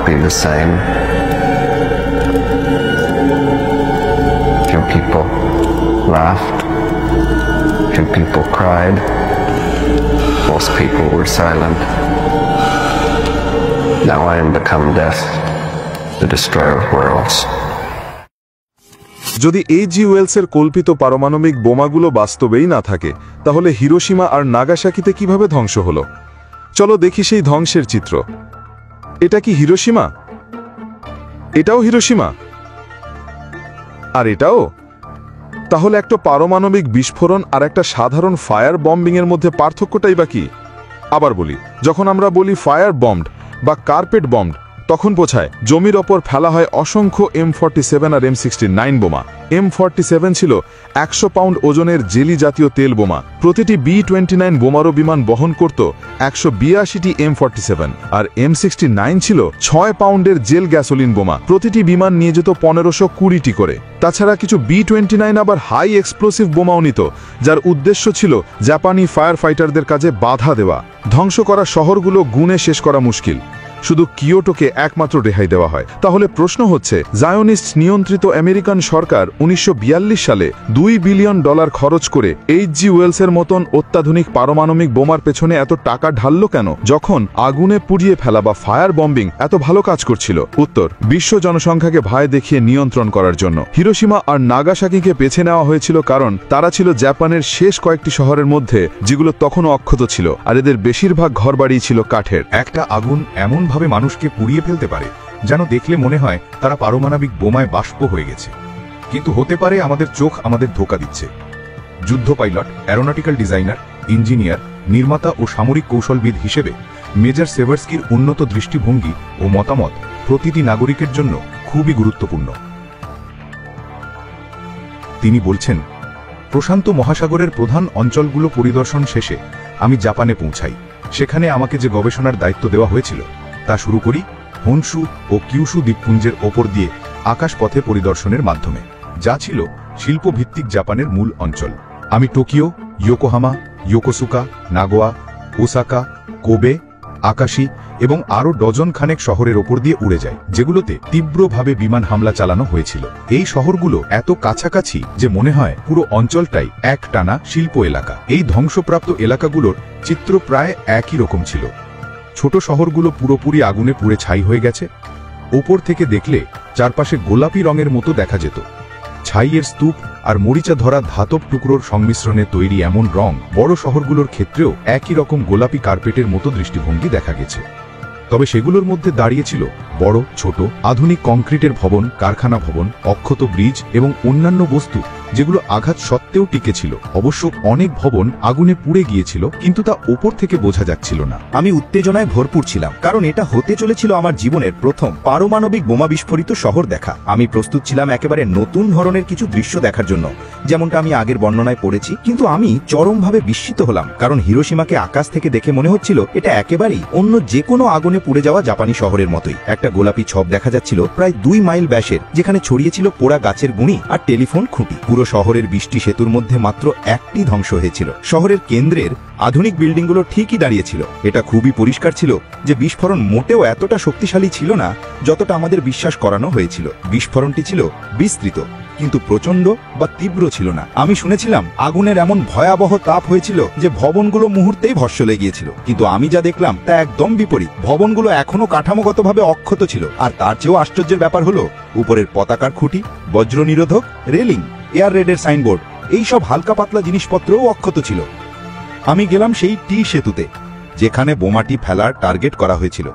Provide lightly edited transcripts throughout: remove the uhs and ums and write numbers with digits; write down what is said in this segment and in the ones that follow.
be the same. Few people laughed, few people cried, most people were silent. Now I am become death, the destroyer of worlds. যদি Hg ওয়েলসের কল্পিত পারমাণবিক বোমাগুলো বাস্তবেই না থাকে, তাহলে Hiroshima আর নাগাসাকিতে কিভাবে ধ্বংস হলো? চলো দেখি সেই ধ্বংসের চিত্র। এটা কি হিরোশিমা? এটাও হিরোশিমা? আর এটাও? তাহলে একটা পারমাণবিক বিস্ফোরণ আর একটা সাধারণ ফায়ার বম্বিং এর মধ্যে পার্থক্যটাই বা কি? আবার বলি, যখন আমরা বলি ফায়ার বম্বড বা কার্পেট বম্বড, তখন বোঝায় জমির ওপর ফেলা হয় অসংখ্য M47 আর M69 বোমা। M47 ছিল 100 পাউন্ড ওজনের জেলি জাতীয় তেল বোমা। প্রতিটি B-29 বোমারু বিমান বহন করত 182টি M47, আর M69 ছিল 6 পাউন্ডের জেল গ্যাসোলিন বোমা। প্রতিটি বিমান নিয়ে যেত 1520টি করে। তাছাড়া কিছু B-29 আবার হাই এক্সপ্লোসিভ বোমাও নিত, যার উদ্দেশ্য ছিল জাপানি ফায়ার ফাইটারদের কাজে বাধা দেওয়া। ধ্বংস করা শহরগুলো গুণে শেষ করা মুশকিল, শুধু কিয়োটোকে একমাত্র রেহাই দেওয়া হয়। তাহলে প্রশ্ন হচ্ছে, জায়োনিস্ট নিয়ন্ত্রিত আমেরিকান সরকার 1942 সালে $2 বিলিয়ন খরচ করে এইচজি ওয়েলসের মতন অত্যাধুনিক পারমাণবিক বোমার পেছনে এত টাকা ঢালল কেন, যখন আগুনে পুড়িয়ে ফেলা বা ফায়ার বম্বিং এত ভালো কাজ করছিল? উত্তর, বিশ্ব জনসংখ্যাকে ভয় দেখিয়ে নিয়ন্ত্রণ করার জন্য। হিরোশিমা আর নাগাসাকিকে বেছে নেওয়া হয়েছিল কারণ তারা ছিল জাপানের শেষ কয়েকটি শহরের মধ্যে যেগুলো তখনও অক্ষত ছিল, আর এদের বেশিরভাগ ঘরবাড়ি ছিল কাঠের। একটা আগুন এমন ভাবে মানুষকে পুড়িয়ে ফেলতে পারে যেন দেখলে মনে হয় তারা পারমাণবিক বোমায় বাষ্প হয়ে গেছে। কিন্তু হতে পারে আমাদের চোখ আমাদের ধোঁকা দিচ্ছে। যুদ্ধ পাইলট, অ্যারোনটিক্যাল ডিজাইনার, ইঞ্জিনিয়ার, নির্মাতা ও সামরিক কৌশলবিদ হিসেবে মেজর সেভারস্কির উন্নত দৃষ্টিভঙ্গি ও মতামত প্রতিটি নাগরিকের জন্য খুবই গুরুত্বপূর্ণ। তিনি বলছেন, প্রশান্ত মহাসাগরের প্রধান অঞ্চলগুলো পরিদর্শন শেষে আমি জাপানে পৌঁছাই। সেখানে আমাকে যে গবেষণার দায়িত্ব দেওয়া হয়েছিল তা শুরু করি হোনশু ও কিউশু দ্বীপপুঞ্জের ওপর দিয়ে আকাশপথে পরিদর্শনের মাধ্যমে, যা ছিল শিল্পভিত্তিক জাপানের মূল অঞ্চল। আমি Tokyo, Yokohama, Yokosuka, Nagoya, Osaka, Kobe, Akashi এবং আরও ডজন খানেক শহরের ওপর দিয়ে উড়ে যায়, যেগুলোতে তীব্রভাবে বিমান হামলা চালানো হয়েছিল। এই শহরগুলো এত কাছাকাছি যে মনে হয় পুরো অঞ্চলটাই এক টানা শিল্প এলাকা। এই ধ্বংসপ্রাপ্ত এলাকাগুলোর চিত্র প্রায় একই রকম ছিল। ছোট শহরগুলো পুরোপুরি আগুনে পুড়ে ছাই হয়ে গেছে। ওপর থেকে দেখলে চারপাশে গোলাপি রঙের মতো দেখা যেত। ছাইয়ের স্তূপ আর মরিচা ধরা ধাতব টুকরোর সংমিশ্রণে তৈরি এমন রং বড় শহরগুলোর ক্ষেত্রেও একই রকম গোলাপি কার্পেটের মতো দৃষ্টিভঙ্গি দেখা গেছে। তবে সেগুলোর মধ্যে দাঁড়িয়েছিল বড় ছোট আধুনিক কংক্রিটের ভবন, কারখানা ভবন, অক্ষত ব্রিজ এবং অন্যান্য বস্তু যেগুলো আঘাত সত্ত্বেও টিকে ছিল। অবশ্য অনেক ভবন আগুনে পুড়ে গিয়েছিল, কিন্তু তা ওপর থেকে বোঝা যাচ্ছিল না। আমি উত্তেজনায় ভরপুর ছিলাম, কারণ এটা হতে চলেছিল আমার জীবনের প্রথম পারমাণবিক বোমা বিস্ফোরিত শহর দেখা। আমি প্রস্তুত ছিলাম একেবারে নতুন ধরনের কিছু দৃশ্য দেখার জন্য, যেমনটা আমি আগের বর্ণনায় পড়েছি। কিন্তু আমি চরমভাবে বিস্মিত হলাম, কারণ হিরোশিমাকে আকাশ থেকে দেখে মনে হচ্ছিল এটা একেবারেই অন্য যে কোনো আগুনে পুড়ে যাওয়া জাপানি শহরের মতোই। একটা গোলাপি ছব দেখা যাচ্ছিল প্রায় 2 মাইল ব্যাসের, যেখানে ছড়িয়ে ছিল পোড়া গাছের গুঁড়ি আর টেলিফোন খুঁটি। পুরো শহরের 20টি সেতুর মধ্যে মাত্র একটি ধ্বংস হয়েছিল। শহরের কেন্দ্রের আধুনিক বিল্ডিংগুলো ঠিকই দাঁড়িয়েছিল। এটা খুবই পরিষ্কার ছিল যে বিস্ফোরণ মোটেও এতটা শক্তিশালী ছিল না যতটা আমাদের বিশ্বাস করানো হয়েছিল। বিস্ফোরণটি ছিল বিস্তৃত, কিন্তু প্রচন্ড বা তীব্র ছিল না। আমি শুনেছিলাম আগুনের এমন ভয়াবহ তাপ হয়েছিল যে ভবনগুলো মুহূর্তেই ভস্ম লেগে গিয়েছিল, কিন্তু আমি যা দেখলাম তা একদম বিপরীত। ভবনগুলো এখনো কাঠামোগতভাবে অক্ষত ছিল, আর তার চেয়েও আশ্চর্যের ব্যাপার হলো উপরের পতাকার খুঁটি, বজ্র নিরোধক রেলিং, এয়ার রেডের সাইনবোর্ড, এইসব হালকা পাতলা জিনিসপত্রও অক্ষত ছিল। আমি গেলাম সেই টি সেতুতে যেখানে বোমাটি ফেলার টার্গেট করা হয়েছিল।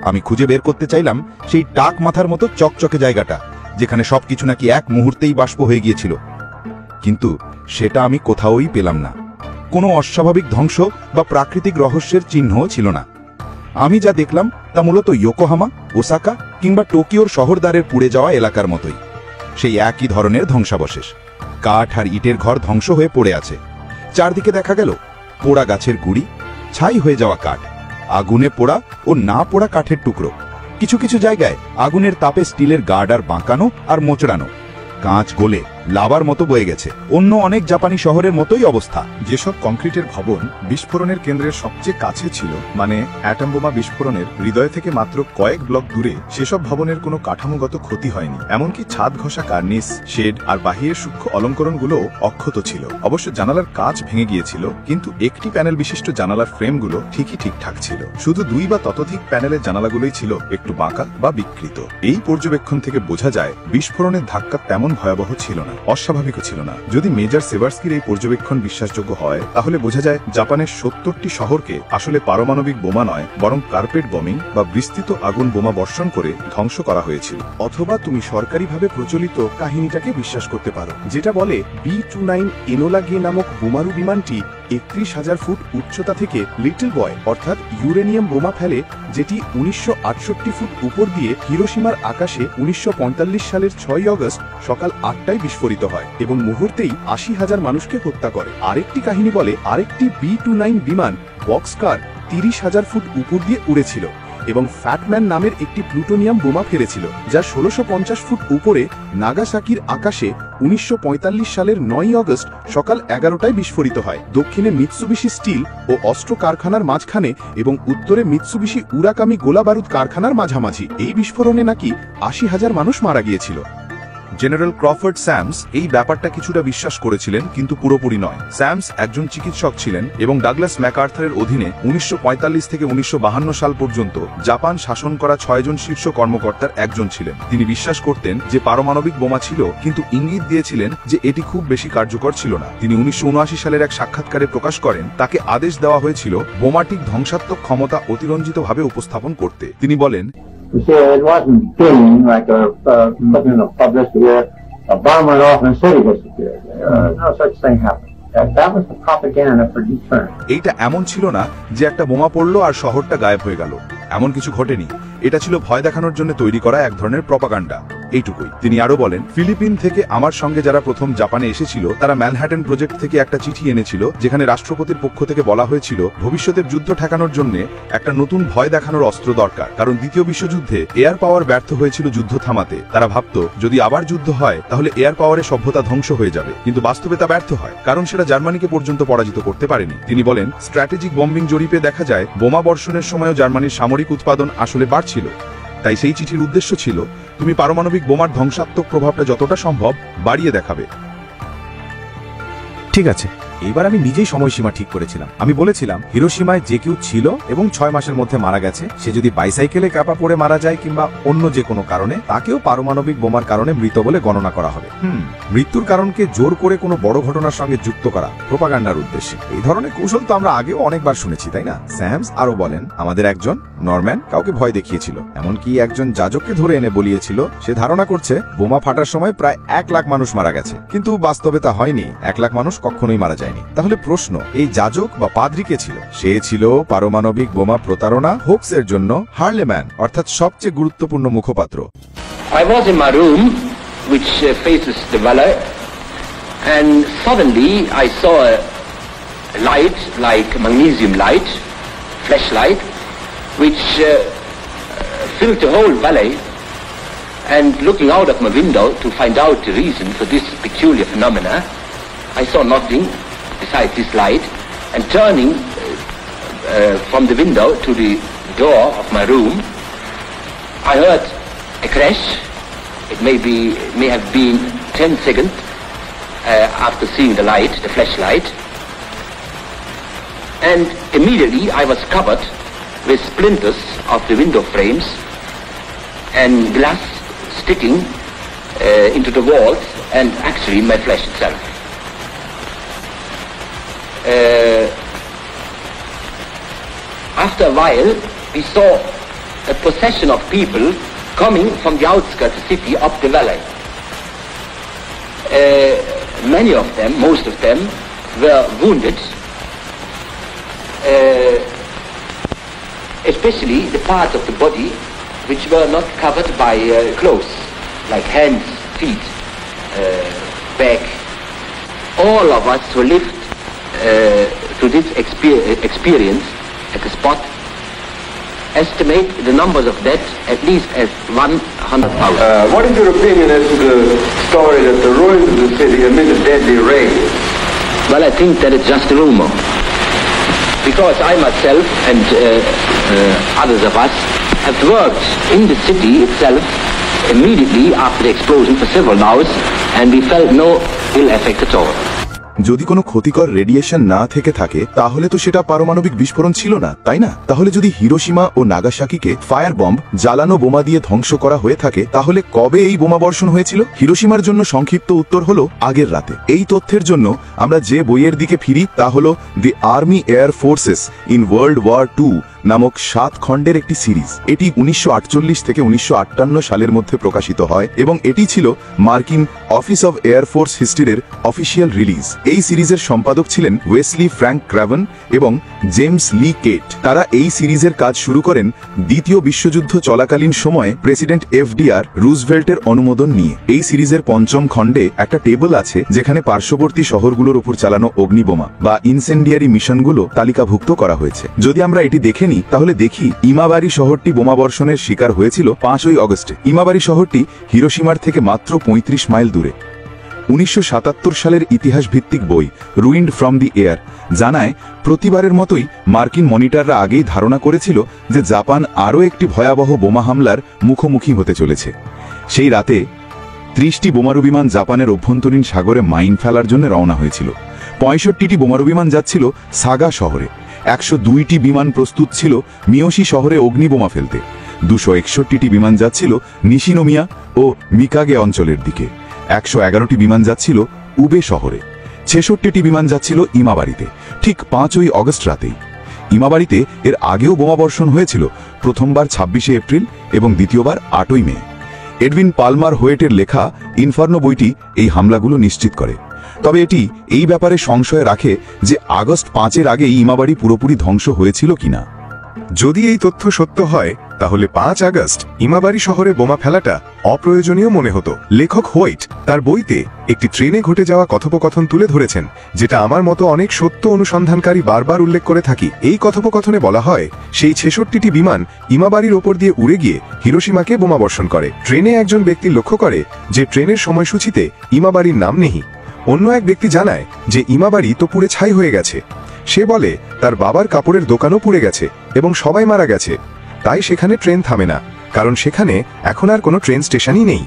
আমি খুঁজে বের করতে চাইলাম সেই টাক মাথার মতো চকচকে জায়গাটা যেখানে সবকিছু নাকি এক মুহূর্তেই বাষ্প হয়ে গিয়েছিল, কিন্তু সেটা আমি কোথাওই পেলাম না। কোনো অস্বাভাবিক ধ্বংস বা প্রাকৃতিক রহস্যের চিহ্নও ছিল না। আমি যা দেখলাম তা মূলত ইয়োকোহামা, ওসাকা কিংবা টোকিওর শহরদ্বারের পুড়ে যাওয়া এলাকার মতোই। সেই একই ধরনের ধ্বংসাবশেষ, কাঠ আর ইটের ঘর ধ্বংস হয়ে পড়ে আছে। চারদিকে দেখা গেল পোড়া গাছের গুঁড়ি, ছাই হয়ে যাওয়া কাঠ, আগুনে পোড়া ও না পোড়া কাঠের টুকরো। কিছু কিছু জায়গায় আগুনের তাপে স্টিলের গার্ডার বাঁকানো আর মোচড়ানো, কাঁচ গলে লাভার মতো বয়ে গেছে। অন্য অনেক জাপানি শহরের মতোই অবস্থা। যেসব কংক্রিটের ভবন বিস্ফোরণের কেন্দ্রের সবচেয়ে কাছে ছিল, মানে অ্যাটম বোমা বিস্ফোরণের হৃদয় থেকে মাত্র কয়েক ব্লক দূরে, সেসব ভবনের কোনো কাঠামোগত ক্ষতি হয়নি। এমনকি ছাদ ঘষা কার্নিস, শেড আর বাহিরের সূক্ষ্ম অলঙ্করণগুলো অক্ষত ছিল। অবশ্য জানালার কাঁচ ভেঙে গিয়েছিল, কিন্তু একটি প্যানেল বিশিষ্ট জানালার ফ্রেমগুলো ঠিকই ঠিকঠাক ছিল। শুধু 2 বা ততোধিক প্যানেলের জানালাগুলোই ছিল একটু বাঁকা বা বিকৃত। এই পর্যবেক্ষণ থেকে বোঝা যায় বিস্ফোরণের ধাক্কা তেমন ভয়াবহ ছিল না, অস্বাভাবিকও ছিল না। যদি মেজর সেভার্স্কির এই পর্যবেক্ষণ বিশ্বাসযোগ্য হয়, তাহলে বোঝা যায় জাপানের 70টি শহরকে আসলে পারমাণবিক বোমা নয়, বরং কার্পেট বমিং বা বিস্তৃত আগুন বোমা বর্ষণ করে ধ্বংস করা হয়েছিল। অথবা তুমি সরকারিভাবে প্রচলিত কাহিনীটাকে বিশ্বাস করতে পারো, যেটা বলে B-29 এনোলা গে নামক বোমারু বিমানটি 31,000 ফুট উচ্চতা থেকে লিটল বয় অর্থাৎ ইউরেনিয়াম বোমা ফেলে, যেটি 1968 ফুট উপর দিয়ে হিরোশিমার আকাশে 1945 সালের 6 আগস্ট সকাল 8টায় বিস্ফোরিত হয় এবং মুহূর্তেই 80,000 মানুষকে হত্যা করে। আরেকটি কাহিনী বলে আরেকটি B-29 বিমান বক্সকার 30,000 ফুট উপর দিয়ে উড়েছিল এবং ফ্যাটম্যান নামের একটি প্লুটোনিয়াম বোমা ফেলেছিল, যা 1650 ফুট উপরে নাগাসাকির আকাশে 1945 সালের 9 আগস্ট সকাল 11টায় বিস্ফোরিত হয়, দক্ষিণে মিৎসুবিশি স্টিল ও অস্ত্র কারখানার মাঝখানে এবং উত্তরে মিৎসুবিশি উরাকামি গোলাবারুদ কারখানার মাঝামাঝি। এই বিস্ফোরণে নাকি 80,000 মানুষ মারা গিয়েছিল। জেনারেল ক্রফোর্ড স্যামস এই ব্যাপারটা কিছুটা বিশ্বাস করেছিলেন, কিন্তু পুরোপুরি নয়। স্যামস একজন চিকিৎসক ছিলেন এবং ডাগলাস ম্যাকআর্থারের অধীনে 1945 থেকে 1952 সাল পর্যন্ত জাপান শাসন করা 6 জন শীর্ষ কর্মকর্তার একজন ছিলেন। তিনি বিশ্বাস করতেন যে পারমাণবিক বোমা ছিল, কিন্তু ইঙ্গিত দিয়েছিলেন যে এটি খুব বেশি কার্যকর ছিল না। তিনি 1979 সালের এক সাক্ষাৎকারে প্রকাশ করেন তাকে আদেশ দেওয়া হয়েছিল বোমাটির ধ্বংসাত্মক ক্ষমতা অতিরঞ্জিতভাবে উপস্থাপন করতে। তিনি বলেন, You see, it wasn't being like putting in the publicity where a bomb went off and the city disappeared. No such thing happened. That was the propaganda for deterrence. এইটা এমন ছিল না যে একটা বোমা পড়লো আর শহরটা গায়েব হয়ে গেল, এমন কিছু ঘটেনি। এটা ছিল ভয় দেখানোর জন্য তৈরি করা এক ধরনের প্রপাগান্ডা, এইটুকুই। তিনি আরো বলেন, ফিলিপিন থেকে আমার সঙ্গে যারা প্রথম জাপানে এসেছিল তারা ম্যানহাটন প্রজেক্ট থেকে একটা চিঠি এনেছিল, যেখানে রাষ্ট্রপতির পক্ষ থেকে বলা হয়েছিল ভবিষ্যতের যুদ্ধ ঠেকানোর জন্য একটা নতুন ভয় দেখানোর অস্ত্র দরকার, কারণ দ্বিতীয় বিশ্বযুদ্ধে এয়ার পাওয়ার ব্যর্থ হয়েছিল যুদ্ধ থামাতে। তারা ভাবত যদি আবার যুদ্ধ হয় তাহলে এয়ার পাওয়ারের সভ্যতা ধ্বংস হয়ে যাবে, কিন্তু বাস্তবে তা ব্যর্থ হয়, কারণ সেটা জার্মানিকে পর্যন্ত পরাজিত করতে পারেনি। তিনি বলেন, স্ট্র্যাটেজিক বম্বিং জরিপে দেখা যায় বোমা বর্ষণের সময়ও জার্মানির সামরিক উৎপাদন আসলে বাড়ছিল। তাই সেই চিঠির উদ্দেশ্য ছিল তুমি পারমাণবিক বোমার ধ্বংসাত্মক প্রভাবটা যতটা সম্ভব বাড়িয়ে দেখাবে। ঠিক আছে, এইবার আমি নিজেই সময়সীমা ঠিক করেছিলাম। আমি বলেছিলাম হিরোশিমায় যে কেউ ছিল এবং 6 মাসের মধ্যে মারা গেছে, সে যদি বাইসাইকেলে চাপা পড়ে মারা যায় কিংবা অন্য যে কোনো কারণে, তাকেও পারমাণবিক বোমার কারণে মৃত বলে গণনা করা হবে। মৃত্যুর কারণকে জোর করে কোনো বড় ঘটনার সঙ্গে যুক্ত করা প্রোপাগান্ডার উদ্দেশ্যে। এই ধরনের কৌশল তো আমরা আগেও অনেকবার শুনেছি, তাই না? স্যামস আরো বলেন, আমাদের একজন নরম্যান কাউকে ভয় দেখিয়েছিল, এমনকি একজন যাজককে ধরে এনে বলিয়েছিল সে ধারণা করছে বোমা ফাটার সময় প্রায় 1 লাখ মানুষ মারা গেছে, কিন্তু বাস্তবে তা হয়নি। 1 লাখ মানুষ কখনোই মারা যায়নি। তাহলে প্রশ্ন, এই যাজক বা পাদ্রী কে ছিল? সে ছিল পারমাণবিক বোমা প্রতারণা হোক্সের জন্য হার্লেম্যান, অর্থাৎ সবচেয়ে গুরুত্বপূর্ণ মুখপাত্র। I was in my room, which faces the valley, and suddenly I saw a light, like magnesium light, flashlight, which filled the whole valley. And looking out of my window to find out the reason for this peculiar phenomena, I saw nothing besides this light, and turning from the window to the door of my room, I heard a crash. It may have been 10 seconds after seeing the light, the flashlight, and immediately I was covered with splinters of the window frames and glass sticking into the walls and actually in my flesh itself. After a while, we saw a procession of people coming from the outskirts of the city up the valley. Many of them, most of them, were wounded, especially the parts of the body which were not covered by clothes, like hands, feet, back. All of us were lifted to this experience at the spot estimate the numbers of dead at least as 100,000. What is your opinion as to the story that the ruins of the city amid a deadly rain? Well, I think that it's just a rumor. Because I myself and others of us have worked in the city itself immediately after the explosion for several hours, and we felt no ill effect at all. যদি কোনো ক্ষতিকর radiation না থেকে থাকে তাহলে তো সেটা পারমাণবিক বিস্ফোরণ ছিল না, তাই না? তাহলে যদি হিরোশিমা ও নাগাসাকিকে ফায়ার বম্ব জ্বালানো বোমা দিয়ে ধ্বংস করা হয়ে থাকে তাহলে কবে এই বোমা বর্ষণ হয়েছিল? হিরোশিমার জন্য সংক্ষিপ্ত উত্তর হলো আগের রাতে। এই তথ্যের জন্য আমরা যে বইয়ের দিকে ফিরি তা হলো the army air forces in world war 2 নামক 7 খণ্ডের একটি সিরিজ। এটি 1948 থেকে 1958 সালের মধ্যে প্রকাশিত হয় এবং এটি ছিল মার্কিন অফিস অফ এয়ার ফোর্স হিস্ট্রির অফিসিয়াল রিলিজ। এই সিরিজের সম্পাদক ছিলেন ওয়েসলি ফ্র্যাঙ্ক ক্রাভেন এবং জেমস লি কেট। তারা এই সিরিজের কাজ শুরু করেন দ্বিতীয় বিশ্বযুদ্ধ চলাকালীন সময়ে প্রেসিডেন্ট FDR রুজভেল্টের অনুমোদন নিয়ে। এই সিরিজের 5ম খণ্ডে একটা টেবল আছে যেখানে পার্শ্ববর্তী শহরগুলোর উপর চালানো অগ্নিবোমা বা ইনসেন্ডিয়ারি মিশনগুলো তালিকাভুক্ত করা হয়েছে। যদি আমরা এটি দেখে নিই তাহলে দেখি ইমাবারি শহরটি বোমাবর্ষণের শিকার হয়েছিল 5ই অগস্টে। ইমাবারি শহরটি হিরোশিমার থেকে মাত্র 35 মাইল দূরে। 1977 সালের ইতিহাস ভিত্তিক বই রুইন্ড ফ্রম দি এয়ার জানায় প্রতিবারের মতোই মার্কিন মনিটররা আগেই ধারণা করেছিল যে জাপান আরও একটি ভয়াবহ বোমা হামলার মুখোমুখি হতে চলেছে। সেই রাতে 30টি বোমারু বিমান জাপানের অভ্যন্তরীণ সাগরে মাইন ফেলার জন্য রওনা হয়েছিল। 65টি বোমারু বিমান যাচ্ছিল সাগা শহরে। 102টি বিমান প্রস্তুত ছিল মিয়োশি শহরে অগ্নিবোমা ফেলতে। 261টি বিমান যাচ্ছিল নিশিনোমিয়া ও মিকাগে অঞ্চলের দিকে। 111টি বিমান যাচ্ছিল উবে শহরে। 66টি বিমান যাচ্ছিল ইমাবারিতে। ঠিক 5ই অগস্ট রাতেই ইমাবারিতে এর আগেও বোমাবর্ষণ হয়েছিল, প্রথমবার 26শে এপ্রিল এবং দ্বিতীয়বার 8ই মে। এডউইন পালমার হোয়েটের লেখা ইনফার্নো বইটি এই হামলাগুলো নিশ্চিত করে। তবে এটি এই ব্যাপারে সংশয় রাখে যে আগস্ট 5-এর আগে ইমাবারি পুরোপুরি ধ্বংস হয়েছিল কিনা। যদি এই তথ্য সত্য হয় তাহলে 5 আগস্ট ইমাবারি শহরে বোমা ফেলাটা অপ্রয়োজনীয় মনে হতো। লেখক হোয়াইট তার বইতে একটি ট্রেনে ঘটে যাওয়া কথোপকথন তুলে ধরেছেন, যেটা আমার মতো অনেক সত্য অনুসন্ধানকারী বারবার উল্লেখ করে থাকি। এই কথোপকথনে বলা হয় সেই 66টি বিমান ইমাবারির ওপর দিয়ে উড়ে গিয়ে হিরোশিমাকে বোমা বর্ষণ করে। ট্রেনে একজন ব্যক্তি লক্ষ্য করে যে ট্রেনের সময়সূচিতে ইমাবারির নাম নেই। অন্য এক ব্যক্তি জানায় যে ইমাবারি তো পুড়ে ছাই হয়ে গেছে। সে বলে তার বাবার কাপড়ের দোকানও পুড়ে গেছে এবং সবাই মারা গেছে, তাই সেখানে ট্রেন থামে না, কারণ সেখানে এখন আর কোনো ট্রেন স্টেশনই নেই।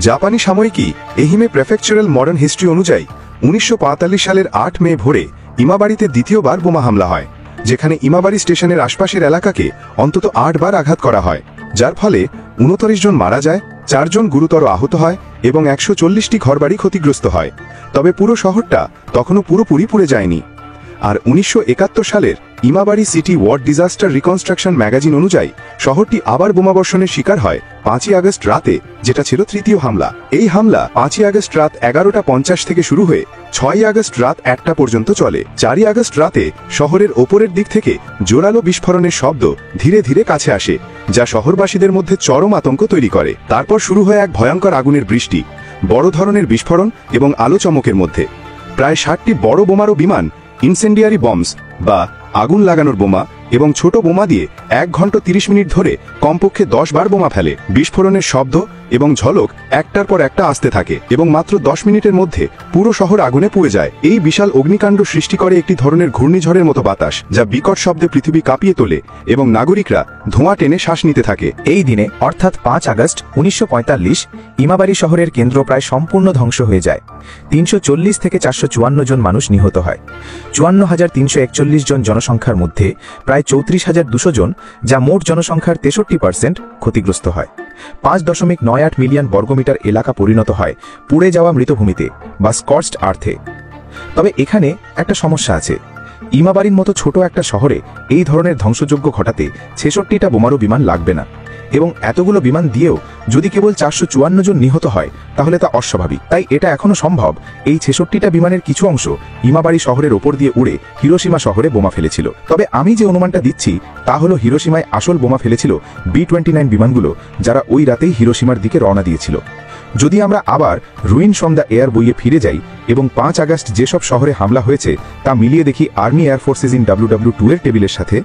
জাপানি সাময়িকী এহিমে প্রেফেকচারাল মডার্ন হিস্ট্রি অনুযায়ী 1945 সালের 8 মে ভোরে ইমাবারিতে দ্বিতীয়বার বোমা হামলা হয়, যেখানে ইমাবারি স্টেশনের আশপাশের এলাকাকে অন্তত 8 বার আঘাত করা হয়, যার ফলে 39 জন মারা যায়, 4 জন গুরুতর আহত হয় এবং 140টি ঘরবাড়ি ক্ষতিগ্রস্ত হয়। তবে পুরো শহরটা তখনও পুরোপুরি পুড়ে যায়নি। আর 1971 সালের Imabari city ward disaster reconstruction magazine অনুযায়ী শহরটি আবার বোমাবর্ষণের শিকার হয় 5ই আগস্ট রাতে, যেটা ছিল তৃতীয় হামলা। এই হামলা 5ই আগস্ট রাত 11:50 থেকে শুরু হয়ে 6ই আগস্ট রাত 1টা পর্যন্ত চলে। 4ই আগস্ট রাতে শহরের ওপরের দিক থেকে জোরালো বিস্ফোরণের শব্দ ধীরে ধীরে কাছে আসে, যা শহরবাসীদের মধ্যে চরম আতঙ্ক তৈরি করে। তারপর শুরু হয় এক ভয়ঙ্কর আগুনের বৃষ্টি, বড় ধরনের বিস্ফোরণ এবং আলো চমকের মধ্যে। প্রায় 60টি বড় বোমারু বিমান ইনসেন্ডিয়ারি বম্বস বা আগুন লাগানোর বোমা এবং ছোট বোমা দিয়ে 1 ঘন্টা 30 মিনিট ধরে কমপক্ষে 10 বার বোমা ফেলে। বিস্ফোরণের শব্দ এবং ঝলক একটার পর একটা আসতে থাকে এবং মাত্র 10 মিনিটের মধ্যে পুরো শহর আগুনে পুড়ে যায়। এই বিশাল অগ্নিকাণ্ড সৃষ্টি করে একটি ধরনের ঘূর্ণিঝড়ের মতো বাতাস, যা বিকট শব্দে পৃথিবী কাঁপিয়ে তোলে এবং নাগরিকরা ধোঁয়া টেনে শ্বাস নিতে থাকে। এই দিনে অর্থাৎ 5 আগস্ট 1945 ইমাবারি শহরের কেন্দ্র প্রায় সম্পূর্ণ ধ্বংস হয়ে যায়। 340 থেকে 454 জন মানুষ নিহত হয়। 54,341 জন জনসংখ্যার মধ্যে প্রায় 34,200 জন, যা মোট জনসংখ্যার 63% ক্ষতিগ্রস্ত হয়। 5.98 মিলিয়ন বর্গমিটার এলাকা পরিণত হয় পুড়ে যাওয়া মৃতভূমিতে বা স্কর্চড আর্থে। তবে এখানে একটা সমস্যা আছে। ইমাবারির মতো ছোট একটা শহরে এই ধরনের ধ্বংসযজ্ঞ ঘটাতে 66টা বোমারু বিমান লাগবে না, এবং এতগুলো বিমান দিয়েও যদি কেবল 454 জন নিহত হয় তাহলে তা অস্বাভাবিক। তাই এটা এখনো সম্ভব এই 66টা বিমানের কিছু অংশ ইমাবারি শহরের ওপর দিয়ে উড়ে হিরোশিমা শহরে বোমা ফেলেছিল। তবে আমি যে অনুমানটা দিচ্ছি তা হলো হিরোশিমায় আসল বোমা ফেলেছিল B-29 বিমানগুলো, যারা ওই রাতেই হিরোশিমার দিকে রওনা দিয়েছিল। যদি আমরা আবার রুইন ফ্রম দ্য এয়ার বইয়ে ফিরে যাই এবং 5 আগস্ট যেসব শহরে হামলা হয়েছে তা মিলিয়ে দেখি army air forces in WW2 এর টেবিলের সাথে,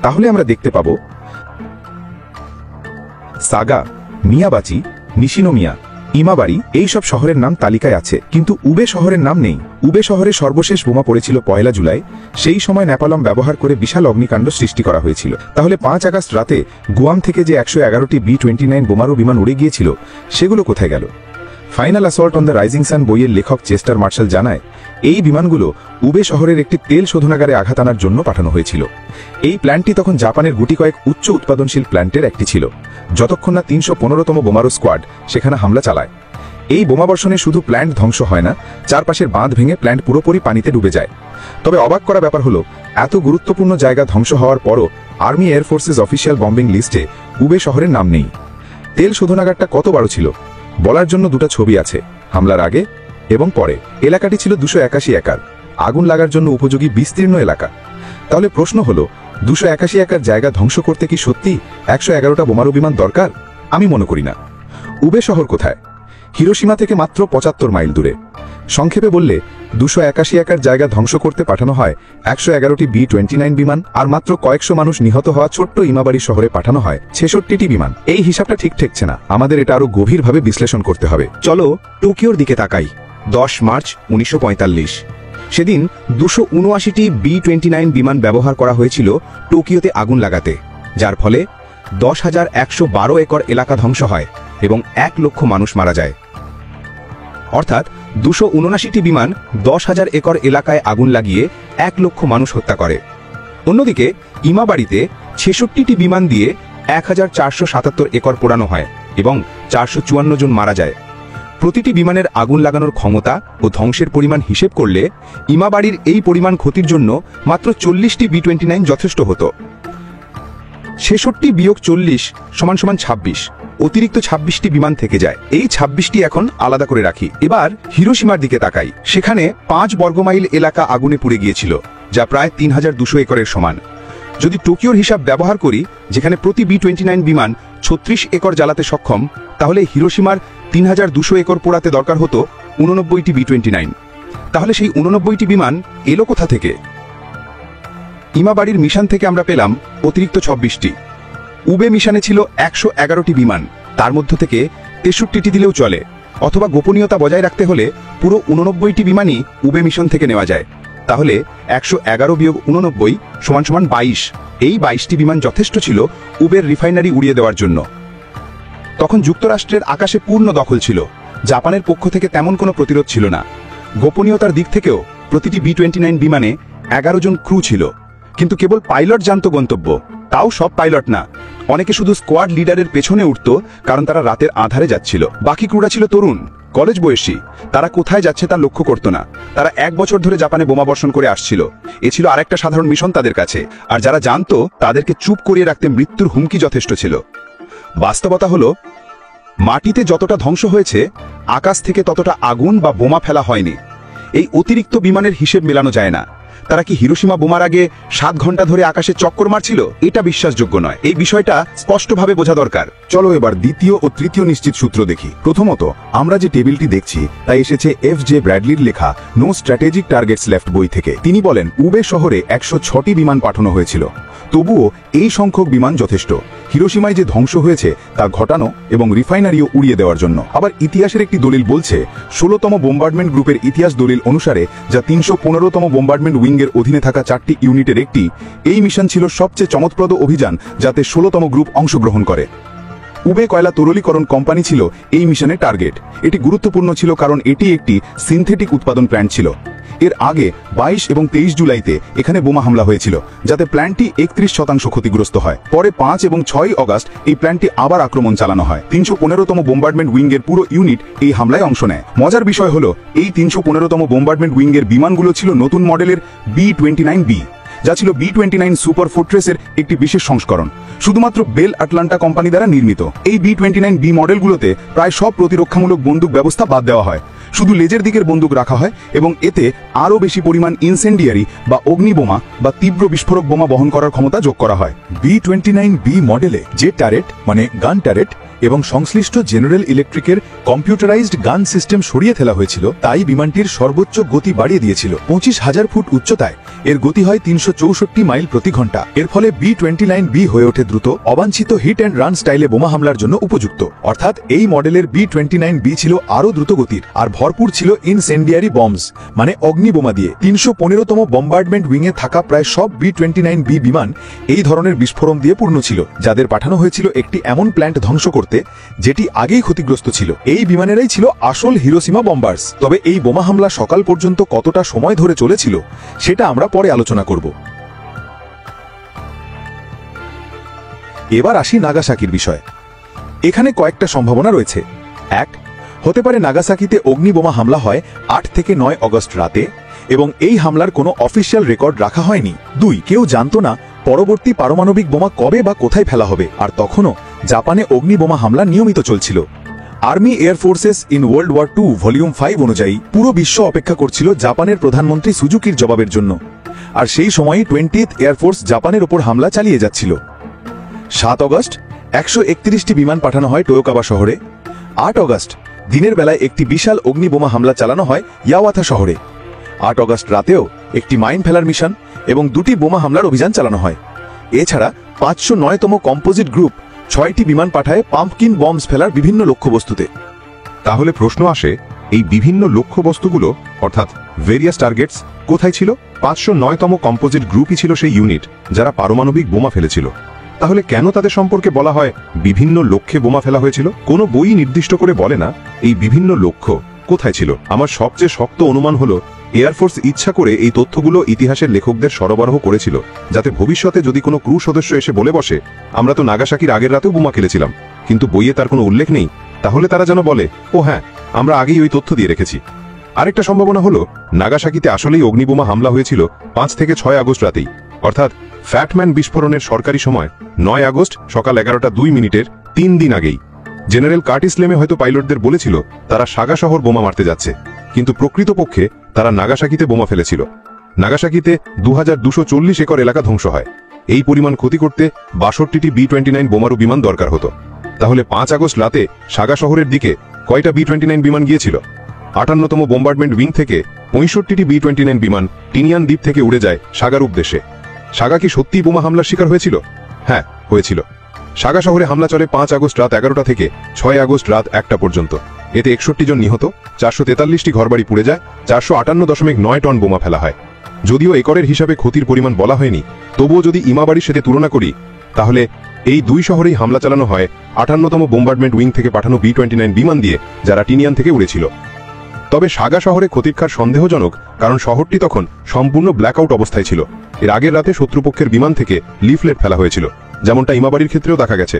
তাহলে আমরা দেখতে পাবো সাগা, মিয়াবাচি, নিশিনোমিয়া, ইমাবাড়ি এইসব শহরের নাম তালিকায় আছে, কিন্তু উবে শহরের নাম নেই। উবে শহরে সর্বশেষ বোমা পড়েছিল 1 জুলাই। সেই সময় ন্যাপালম ব্যবহার করে বিশাল অগ্নিকাণ্ড সৃষ্টি করা হয়েছিল। তাহলে 5 আগস্ট রাতে গুয়াম থেকে যে 111টি B-29 বোমারু বিমান উড়ে গিয়েছিল, সেগুলো কোথায় গেল? Final assault on the rising sun বইয়ের লেখক চেস্টার মার্শাল জানায়, এই বিমানগুলো উবে শহরের একটি তেল শোধনাগারে আঘাত আনার জন্য পাঠানো হয়েছিল। এই প্ল্যান্টটি তখন জাপানের গুটি কয়েক উচ্চ উৎপাদনশীল প্ল্যান্টের একটি ছিল, যতক্ষণ না 315তম বোমারু স্কোয়াড সেখানে হামলা চালায়। এই বোমাবর্ষণে শুধু প্ল্যান্ট ধ্বংস হয় না, চারপাশের বাঁধ ভেঙে প্ল্যান্ট পুরোপুরি পানিতে ডুবে যায়। তবে অবাক করা ব্যাপার হলো, এত গুরুত্বপূর্ণ জায়গা ধ্বংস হওয়ার পরও আর্মি এয়ারফোর্সেস অফিসিয়াল বম্বিং লিস্টে উবে শহরের নাম নেই। তেল শোধনাগারটা কত বড় ছিল বলার জন্য 2টা ছবি আছে, হামলার আগে এবং পরে। এলাকাটি ছিল 281 একর, আগুন লাগার জন্য উপযোগী বিস্তীর্ণ এলাকা। তাহলে প্রশ্ন হলো, 281 একর জায়গা ধ্বংস করতে কি সত্যি 111টা বোমারু বিমান দরকার? আমি মনে করি না। উবে শহর কোথায়? হিরোশিমা থেকে মাত্র 75 মাইল দূরে। সংক্ষেপে বললে, 281 একর জায়গা ধ্বংস করতে পাঠানো হয় 111টি B-29 বিমান, আর মাত্র কয়েকশো মানুষ নিহত হওয়া ছোট্ট ইমাবাড়ি শহরে পাঠানো হয় 66টি বিমান। এই হিসাবটা ঠিক ঠেকছে না, আমাদের এটা আরো গভীরভাবে বিশ্লেষণ করতে হবে। চলো টোকিওর দিকে তাকাই। 10 মার্চ 1945, সেদিন 279টি B-29 বিমান ব্যবহার করা হয়েছিল টোকিওতে আগুন লাগাতে, যার ফলে 10,112 একর এলাকা ধ্বংস হয় এবং 1 লক্ষ মানুষ মারা যায়। অর্থাৎ 279টি বিমান 10,000 একর এলাকায় আগুন লাগিয়ে 1 লক্ষ মানুষ হত্যা করে। অন্যদিকে ইমাবাড়িতে 66টি বিমান দিয়ে 1477 একর পোড়ানো হয় এবং 454 জন মারা যায়। প্রতিটি বিমানের আগুন লাগানোর ক্ষমতা ও ধ্বংসের পরিমাণ হিসেব করলে ইমাবাড়ির এই পরিমাণ ক্ষতির জন্য মাত্র 40টি B-29 যথেষ্ট হতো। 66 বিয়োগ 40 সমান 26, অতিরিক্ত 26টি বিমান থেকে যায়। এই 26টি এখন আলাদা করে রাখি। এবার হিরোশিমার দিকে তাকাই। সেখানে 5 বর্গমাইল এলাকা আগুনে পুড়ে গিয়েছিল, যা প্রায় 3200 একরের সমান। যদি টোকিওর হিসাব ব্যবহার করি, যেখানে প্রতি B-29 বিমান 36 একর জ্বালাতে সক্ষম, তাহলে হিরোশিমার 3200 একর পোড়াতে দরকার হতো 89টি B-29। তাহলে সেই 89টি বিমান এলো কোথা থেকে? ইমাবাড়ির মিশন থেকে আমরা পেলাম অতিরিক্ত 26টি। উবে মিশনে ছিল 111টি বিমান, তার মধ্য থেকে 63টি দিলেও চলে, অথবা গোপনীয়তা বজায় রাখতে হলে পুরো 89টি বিমানই উবে মিশন থেকে নেওয়া যায়। তাহলে 111 বিয়োগ 89 সমান 22। এই 22টি বিমান যথেষ্ট ছিল উবের রিফাইনারি উড়িয়ে দেওয়ার জন্য। তখন যুক্তরাষ্ট্রের আকাশে পূর্ণ দখল ছিল, জাপানের পক্ষ থেকে তেমন কোনো প্রতিরোধ ছিল না। গোপনীয়তার দিক থেকেও প্রতিটি B-29 বিমানে 11 জন ক্রু ছিল, কিন্তু কেবল পাইলট জানত গন্তব্য, তাও সব পাইলট না। অনেকে শুধু স্কোয়াড লিডারের পেছনে উঠত, কারণ তারা রাতের আধারে যাচ্ছিল। বাকি ক্রুরা ছিল তরুণ, কলেজ বয়সী, তারা কোথায় যাচ্ছে তা লক্ষ্য করত না। তারা 1 বছর ধরে জাপানে বোমা বর্ষণ করে আসছিল। এ ছিল আরেকটা সাধারণ মিশন তাদের কাছে, আর যারা জানতো তাদেরকে চুপ করিয়ে রাখতে মৃত্যুর হুমকি যথেষ্ট ছিল। বাস্তবতা হলো, মাটিতে যতটা ধ্বংস হয়েছে, আকাশ থেকে ততটা আগুন বা বোমা ফেলা হয়নি। এই অতিরিক্ত বিমানের হিসেব মেলানো যায় না। তারা কি হিরোশিমা বোমার আগে 7 ঘন্টা ধরে আকাশে চক্কর মারছিল? এটা বিশ্বাসযোগ্য নয়। এই বিষয়টা স্পষ্টভাবে বোঝা দরকার। চলো এবার দ্বিতীয় ও তৃতীয় নিশ্চিত সূত্র দেখি। প্রথমত, আমরা যে টেবিলটি দেখছি তা এসেছে F.J. ব্র্যাডলির লেখা নো স্ট্র্যাটেজিক টার্গেটস লেফট বই থেকে। তিনি বলেন, উবে শহরে 106টি বিমান পাঠানো হয়েছিল, তবুও এই সংখ্যক বিমান যথেষ্ট হিরোশিমায় যে ধ্বংস হয়েছে তা ঘটানো এবং রিফাইনারিও উড়িয়ে দেওয়ার জন্য। আবার ইতিহাসের একটি দলিল বলছে, 16তম বোম্বার্ডমেন্ট গ্রুপের ইতিহাস দলিল অনুসারে, যা 315তম বোম্বার্ডমেন্ট উইংয়ের অধীনে থাকা 4টি ইউনিটের একটি, এই মিশন ছিল সবচেয়ে চমৎপ্রদ অভিযান যাতে 16তম গ্রুপ অংশগ্রহণ করে। উবে কয়লা তরলীকরণ কোম্পানি ছিল এই মিশনের টার্গেট। এটি গুরুত্বপূর্ণ ছিল কারণ এটি একটি সিনথেটিক উৎপাদন প্ল্যান্ট ছিল। এর আগে 22 এবং 23 জুলাইতে এখানে বোমা হামলা হয়েছিল, যাতে প্ল্যান্টটি 31% ক্ষতিগ্রস্ত হয়। পরে 5 এবং 6 আগস্ট এই প্ল্যান্টটি আবার আক্রমণ চালানো হয়। 315তম বোম্বার্ডমেন্ট উইংয়ের পুরো ইউনিট এই হামলায় অংশ নেয়। মজার বিষয় হলো, এই 315তম বোম্বার্ডমেন্ট উইংয়ের বিমানগুলো ছিল নতুন মডেলের B-29B, যা ছিল B-29 সুপার ফোর্ট্রেসের একটি বিশেষ সংস্করণ, শুধুমাত্র বেল আটলান্টা কোম্পানি দ্বারা নির্মিত। এই B-29B মডেলগুলোতে প্রায় সব প্রতিরক্ষামূলক বন্দুক ব্যবস্থা বাদ দেওয়া হয়, শুধু লেজের দিকের বন্দুক রাখা হয় এবং এতে আরও বেশি পরিমাণ ইনসেন্ডিয়ারি বা অগ্নিবোমা বা তীব্র বিস্ফোরক বোমা বহন করার ক্ষমতা যোগ করা হয়। B-29B মডেলে যে টারেট মানে গান টারেট এবং সংশ্লিষ্ট জেনারেল ইলেকট্রিকের কম্পিউটারাইজড গান সিস্টেম সরিয়ে ফেলা হয়েছিল, তাই বিমানটির সর্বোচ্চ গতি বাড়িয়ে দিয়েছিল 25,000 ফুট উচ্চতায়। এর গতি হয় 364 মাইল প্রতি ঘন্টা। এর ফলে B-29B হয়ে ওঠে দ্রুত, অবাঞ্ছিত হিট অ্যান্ড রান স্টাইলে বোমা হামলার জন্য উপযুক্ত। অর্থাৎ এই মডেলের B-29B ছিল আরও দ্রুত গতির আর ভরপুর ছিল ইনসেন্ডিয়ারি বম্বস, মানে অগ্নি বোমা দিয়ে। 315তম বম্বার্ডমেন্ট উইংয়ে থাকা প্রায় সব B-29B বিমান এই ধরনের বিস্ফোরণ দিয়ে পূর্ণ ছিল, যাদের পাঠানো হয়েছিল একটি এমন প্ল্যান্ট ধ্বংস করতে যেটি আগেই ক্ষতিগ্রস্ত ছিল। এই বিমানেরাই ছিল আসল হিরোশিমা বম্বার্স। তবে এই বোমা হামলা সকাল পর্যন্ত কতটা সময় ধরে চলেছিল সেটা আমরা পরে আলোচনা করব। এবার আসি নাগাসাকির বিষয়ে। এখানে কয়েকটা সম্ভাবনা রয়েছে। 1, হতে পারে নাগাসাকিতে অগ্নিবোমা হামলা হয় 8 থেকে 9 অগস্ট রাতে এবং এই হামলার কোনো অফিসিয়াল রেকর্ড রাখা হয়নি। 2, কেউ জানতো না পরবর্তী পারমাণবিক বোমা কবে বা কোথায় ফেলা হবে, আর তখনও জাপানে অগ্নিবোমা হামলা নিয়মিত চলছিল। Army air forces in world war 2 volume 5 অনুযায়ী পুরো বিশ্ব অপেক্ষা করছিল জাপানের প্রধানমন্ত্রী সুজুকির জবাবের জন্য, আর সেই সময়ই 20th এয়ারফোর্স জাপানের ওপর হামলা চালিয়ে যাচ্ছিল। 7 অগস্ট 131টি বিমান পাঠানো হয় টোয়োকাবা শহরে। 8 অগস্ট দিনের বেলায় একটি বিশাল অগ্নিবোমা হামলা চালানো হয় ইয়াওয়াথা শহরে। 8 অগস্ট রাতেও একটি মাইন ফেলার মিশন এবং 2টি বোমা হামলার অভিযান চালানো হয়। এছাড়া 509তম কম্পোজিট গ্রুপ 6টি বিমান পাঠায় পাম্পকিন বম্বস ফেলার বিভিন্ন লক্ষ্যবস্তুতে। তাহলে প্রশ্ন আসে, এই বিভিন্ন লক্ষ্যবস্তুগুলো অর্থাৎ ভেরিয়াস টার্গেটস কোথায় ছিল? 509তম কম্পোজিট গ্রুপই ছিল সেই ইউনিট যারা পারমাণবিক বোমা ফেলেছিল। তাহলে কেন তাদের সম্পর্কে বলা হয় বিভিন্ন লক্ষ্যে বোমা ফেলা হয়েছিল? কোনো বই নির্দিষ্ট করে বলে না এই বিভিন্ন লক্ষ্য কোথায় ছিল। আমার সবচেয়ে শক্ত অনুমান হলো এয়ারফোর্স ইচ্ছা করে এই তথ্যগুলো ইতিহাসের লেখকদের সরবরাহ করেছিল, যাতে ভবিষ্যতে যদি কোনো ক্রু সদস্য এসে বলে বসে আমরা তো নাগাসাকির আগের রাতেও বোমা খেলেছিলাম, কিন্তু বইয়ে তার কোনো উল্লেখ নেই, তাহলে তারা যেন বলে ও হ্যাঁ আমরা আগেই ওই তথ্য দিয়ে রেখেছি। আরেকটা সম্ভাবনা হলো নাগাসাকিতে আসলেই অগ্নিবোমা হামলা হয়েছিল 5 থেকে 6 আগস্ট রাতেই, অর্থাৎ ফ্যাটম্যান বিস্ফোরণের সরকারি সময় 9 আগস্ট সকাল 11:02 3 দিন আগেই। জেনারেল কার্টিস লেমে হয়তো পাইলটদের বলেছিল তারা সাগা শহর বোমা মারতে যাচ্ছে, কিন্তু প্রকৃতপক্ষে তারা নাগাসাকিতে বোমা ফেলেছিল। নাগাসাকিতে 2240 একর এলাকা ধ্বংস হয়। এই পরিমাণ ক্ষতি করতে 62টি B-29 বোমারু বিমান দরকার হতো। তাহলে 5 আগস্ট রাতে সাগা শহরের দিকে কয়টা B-29 বিমান গিয়েছিল? 58তম বোম্বার্ডমেন্ট উইং থেকে 65টি B-29 বিমান টিনিয়ান দ্বীপ থেকে উড়ে যায় সাগার উদ্দেশ্যে। সাগা কি সত্যিই বোমা হামলার শিকার হয়েছিল? হ্যাঁ, হয়েছিল। সাগা শহরে হামলা চলে 5 আগস্ট রাত 11টা থেকে 6 আগস্ট রাত 1টা পর্যন্ত। এতে 61 জন নিহত, 443টি ঘরবাড়ি পুড়ে যায়, 458.9 টন বোমা ফেলা হয়। যদিও একরের হিসাবে ক্ষতির পরিমাণ বলা হয়নি, তবুও যদি ইমাবাড়ির সাথে তুলনা করি তাহলে এই দুই শহরেই হামলা চালানো হয় 58তম বোম্বার্ডমেন্ট উইং থেকে পাঠানো B-29 বিমান দিয়ে, যারা টিনিয়ান থেকে উড়েছিল। তবে সাগা শহরে ক্ষতির কার সন্দেহজনক, কারণ শহরটি তখন সম্পূর্ণ ব্ল্যাকআউট অবস্থায় ছিল। এর আগের রাতে শত্রুপক্ষের বিমান থেকে লিফলেট ফেলা হয়েছিল, যেমনটা ইমাবাড়ির ক্ষেত্রেও দেখা গেছে।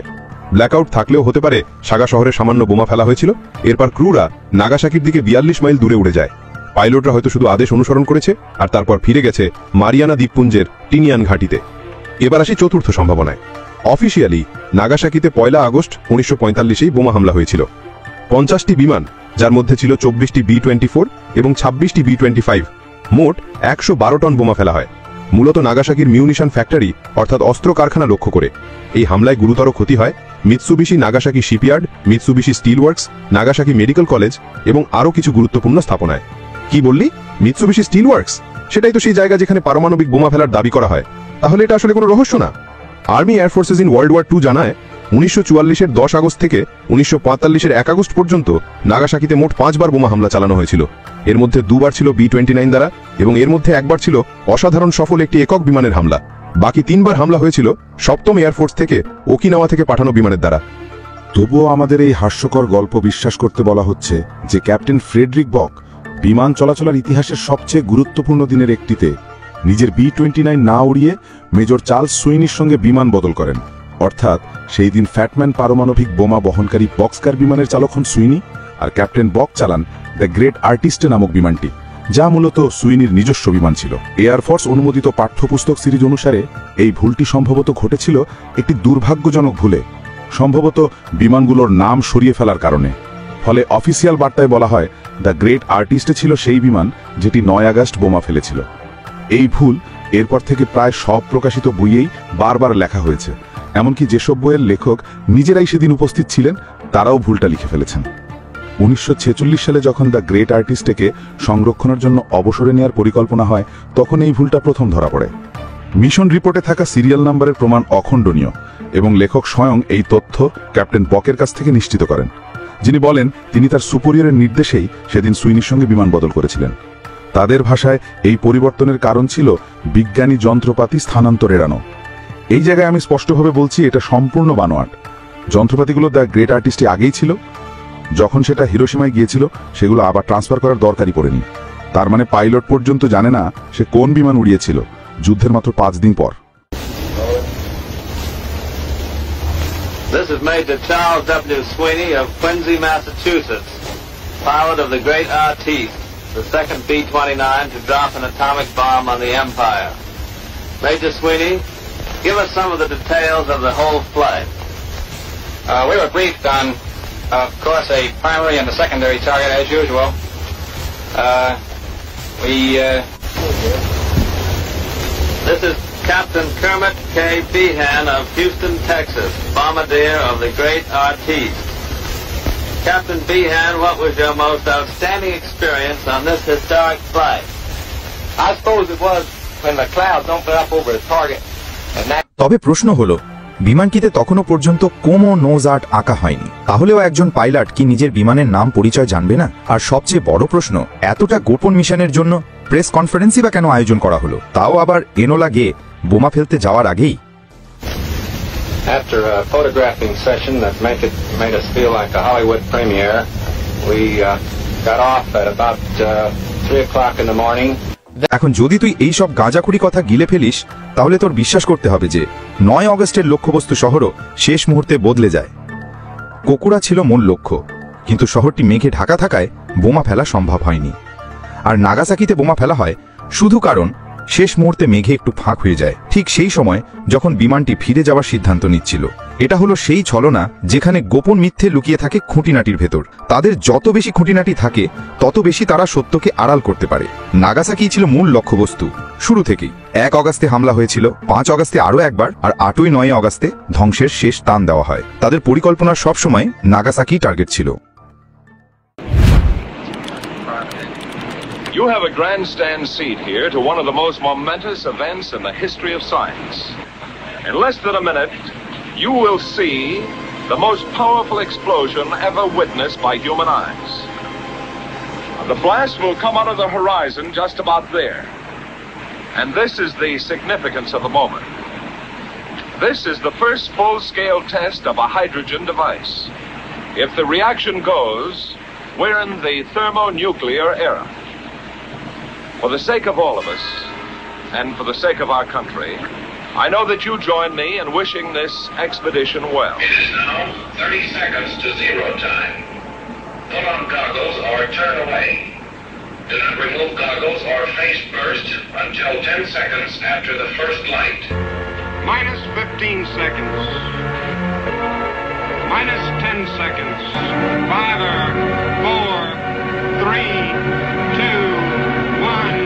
ব্ল্যাকআউট থাকলেও হতে পারে সাগা শহরে সামান্য বোমা ফেলা হয়েছিল, এরপর ক্রুরা নাগাসাকির দিকে 42 মাইল দূরে উড়ে যায়। পাইলটরা হয়তো শুধু আদেশ অনুসরণ করেছে আর তারপর ফিরে গেছে মারিয়ানা দ্বীপপুঞ্জের টিনিয়ান ঘাঁটিতে। এবার আসি চতুর্থ সম্ভাবনায়। অফিসিয়ালি নাগাসাকিতে 1 আগস্ট 1945 বোমা হামলা হয়েছিল। 50টি বিমান, যার মধ্যে ছিল 24টি B-24 এবং 26টি B-25, মোট 112 টন বোমা ফেলা হয়, মূলত নাগাসাকির মিউনিশন ফ্যাক্টরি অর্থাৎ অস্ত্র কারখানা লক্ষ্য করে। এই হামলায় গুরুতর ক্ষতি হয় Mitsubishi Nagasaki shipyard, Mitsubishi steel works, Nagasaki medical college এবং আরও কিছু গুরুত্বপূর্ণ স্থাপনায়। কি বললি? Mitsubishi steel works? সেটাই তো সেই জায়গা যেখানে পারমাণবিক বোমা ফেলার দাবি করা হয়। তাহলে এটা আসলে কোনো রহস্য না। Army air forces in world war 2 জানায় 1944-এর 10 আগস্ট থেকে 1945-এর 1 আগস্ট পর্যন্ত নাগাসাকিতে মোট 5 বার বোমা হামলা চালানো হয়েছিল। এর মধ্যে 2 বার ছিল B-29 দ্বারা এবং এর মধ্যে 1 বার ছিল অসাধারণ সফল একটি একক বিমানের হামলা। বাকি 3 বার হামলা হয়েছিল 7ম এয়ারফোর্স থেকে ওকিনাওয়া থেকে পাঠানো বিমানের দ্বারা। তবুও আমাদের এই হাস্যকর গল্প বিশ্বাস করতে বলা হচ্ছে যে ক্যাপ্টেন ফ্রেডরিক বক বিমান চলাচলের ইতিহাসের সবচেয়ে গুরুত্বপূর্ণ দিনের একটিতে নিজের B-29 না উড়িয়ে মেজর চার্লস সুইনির সঙ্গে বিমান বদল করেন। অর্থাৎ সেই দিন ফ্যাটম্যান পারমাণবিক বোমা বহনকারী বক্সকার বিমানের চালক হন সুইনি, আর ক্যাপ্টেন বক চালান দ্য গ্রেট আর্টিস্ট নামক বিমানটি, যা মূলত সুইনির নিজস্ব বিমান ছিল। এয়ারফোর্স অনুমোদিত পাঠ্যপুস্তক সিরিজ অনুসারে এই ভুলটি সম্ভবত ঘটেছিল একটি দুর্ভাগ্যজনক ভুলে, সম্ভবত বিমানগুলোর নাম সরিয়ে ফেলার কারণে। ফলে অফিসিয়াল বার্তায় বলা হয় দ্য গ্রেট আর্টিস্টে ছিল সেই বিমান যেটি 9 আগস্ট বোমা ফেলেছিল। এই ভুল এরপর থেকে প্রায় সব প্রকাশিত বইয়েই বারবার লেখা হয়েছে, এমনকি যেসব বইয়ের লেখক নিজেরাই সেদিন উপস্থিত ছিলেন তারাও ভুলটা লিখে ফেলেছেন। 1946 সালে যখন দ্য গ্রেট আর্টিস্টকে সংরক্ষণের জন্য অবসরে নেওয়ার পরিকল্পনা হয়, তখন এই ভুলটা প্রথম ধরা পড়ে। মিশন রিপোর্টে থাকা সিরিয়াল নাম্বারের প্রমাণ অখণ্ডনীয় এবং লেখক স্বয়ং এই তথ্য ক্যাপ্টেন বকের কাছ থেকে নিশ্চিত করেন, যিনি বলেন তিনি তার সুপেরিয়রের নির্দেশেই সেদিন সুইনির সঙ্গে বিমান বদল করেছিলেন। তাদের ভাষায় এই পরিবর্তনের কারণ ছিল বিজ্ঞানী যন্ত্রপাতি স্থানান্তর এড়ানো। এই জায়গায় আমি স্পষ্টভাবে বলছি, এটা সম্পূর্ণ বানোয়াট। যন্ত্রপাতিগুলো দ্য গ্রেট আর্টিস্টে আগেই ছিল। যখন সেটা হিরোশিমায় গিয়েছিল, সেগুলো আবার ট্রান্সফার করার দরকারই পড়েনি। তার মানে পাইলট পর্যন্ত জানে না সে কোন বিমান উড়িয়েছিল, যুদ্ধের মাত্র 5 দিন পর। This is Major Charles W. Sweeney of Quincy, Massachusetts, pilot of the Great Artiste, the second B-29 to drop an atomic bomb on the Empire. Major Sweeney, give us some of the details of the whole flight. We were briefed on, of course, a primary and a secondary target as usual. This is Captain Kermit K. Behan of Houston, Texas, bombardier of the Great Artiste. Captain Behan, what was your most outstanding experience on this historic flight? I suppose it was when the clouds opened up over the target. And that তবে প্রশ্ন হলো, বিমানটিতে তখনও পর্যন্ত কোনো nose art আঁকা হয়নি, তাহলেও একজন পাইলট কি নিজের বিমানের নাম পরিচয় জানবে না? আর সবচেয়ে বড় প্রশ্ন, এতটা গোপন মিশনের জন্য প্রেস কনফারেন্সই বা কেন আয়োজন করা হলো, তাও আবার এনোলা গিয়ে বোমা ফেলতে যাওয়ার আগেই? after a photographing session that made us feel like a Hollywood premiere, we got off at about 3 o'clock in the morning. এখন যদি তুই এই সব গাঁজাখুরি কথা গিলে ফেলিস, তাহলে তোর বিশ্বাস করতে হবে যে 9 অগস্টের লক্ষ্যবস্তু শহরও শেষ মুহূর্তে বদলে যায়। কোকুড়া ছিল মূল লক্ষ্য, কিন্তু শহরটি মেঘে ঢাকা থাকায় বোমা ফেলা সম্ভব হয়নি। আর নাগাসাকিতে বোমা ফেলা হয় শুধু কারণ শেষ মুহূর্তে মেঘে একটু ফাঁক হয়ে যায়, ঠিক সেই সময় যখন বিমানটি ফিরে যাওয়ার সিদ্ধান্ত নিচ্ছিল। এটা হলো সেই ছলনা যেখানে গোপন মিথ্যে লুকিয়ে থাকে খুঁটিনাটির ভেতর। তাদের যত বেশি খুঁটিনাটি থাকে, তত বেশি তারা সত্যকে আড়াল করতে পারে। নাগাসাকি ছিল মূল লক্ষ্যবস্তু শুরু থেকেই। 1 অগস্টে হামলা হয়েছিল, 5 অগস্টে আরও একবার, আর 8-9 অগস্টে ধ্বংসের শেষ টান দেওয়া হয়। তাদের পরিকল্পনার সবসময় নাগাসাকি টার্গেট ছিল। You have a grandstand seat here to one of the most momentous events in the history of science. In less than a minute, you will see the most powerful explosion ever witnessed by human eyes. The blast will come out of the horizon just about there. And this is the significance of the moment. This is the first full-scale test of a hydrogen device. If the reaction goes, we're in the thermonuclear era. For the sake of all of us, and for the sake of our country, I know that you join me in wishing this expedition well. It is now 30 seconds to 0 time. Put on goggles or turn away. Do not remove goggles or face burst until 10 seconds after the first light. Minus 15 seconds. Minus 10 seconds. 5, 4, 3, 2, 1.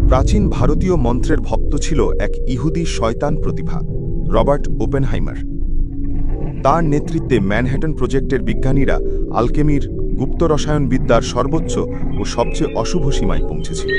প্রাচীন ভারতীয় মন্ত্রের ভক্ত ছিল এক ইহুদি শয়তান প্রতিভা, Robert Oppenheimer. তার নেতৃত্বে ম্যানহ্যাটন প্রজেক্টের বিজ্ঞানীরা আলকেমির গুপ্ত রসায়নবিদ্যার সর্বোচ্চ ও সবচেয়ে অশুভ সীমায় পৌঁছেছিল।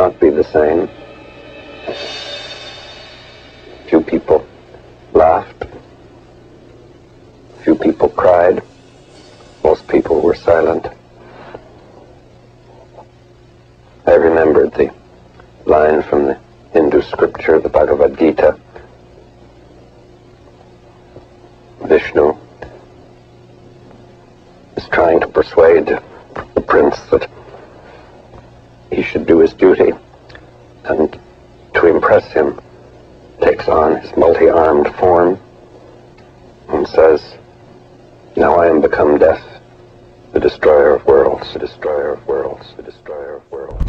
Not be the same. Few people laughed. Few people cried. Most people were silent. I remembered the line from the Hindu scripture, the Bhagavad Gita. Vishnu is trying to persuade the prince that he should do his duty, and to impress him, takes on his multi-armed form and says, "Now I am become death, the destroyer of worlds, the destroyer of worlds, the destroyer of worlds."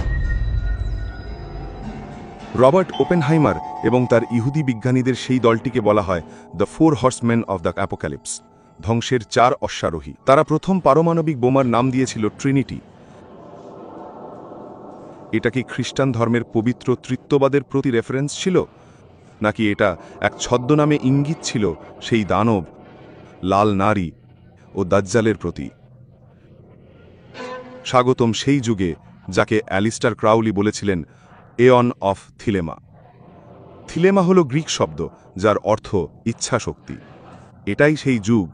Robert Oppenheimer এবং তার ইহুদি বিজ্ঞানীদের সেই দলটিকে বলা হয় the 4 horseman of the apocalypse, ধ্বংসের 4 অশ্বারোহী। তারা প্রথম পারমাণবিক বোমার নাম দিয়েছিল ট্রিনিটি। এটা কি খ্রিস্টান ধর্মের পবিত্র ত্রিত্ববাদের প্রতি রেফারেন্স ছিল, নাকি এটা এক ছদ্মনামে ইঙ্গিত ছিল সেই দানব, লাল নারী ও দাজ্জালের প্রতি? স্বাগতম সেই যুগে যাকে অ্যালিস্টার ক্রাউলি বলেছিলেন এয়ন অফ থিলেমা। থিলেমা হল গ্রিক শব্দ যার অর্থ ইচ্ছা শক্তি। এটাই সেই যুগ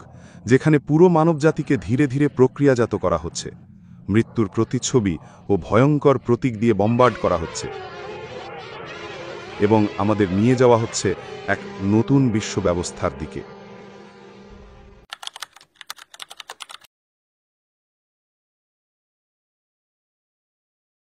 যেখানে পুরো মানবজাতিকে ধীরে ধীরে প্রক্রিয়াজাত করা হচ্ছে, মৃত্যুর প্রতিচ্ছবি ও ভয়ঙ্কর প্রতীক দিয়ে বম্বার্ড করা হচ্ছে, এবং আমাদের নিয়ে যাওয়া হচ্ছে এক নতুন বিশ্ব ব্যবস্থার দিকে।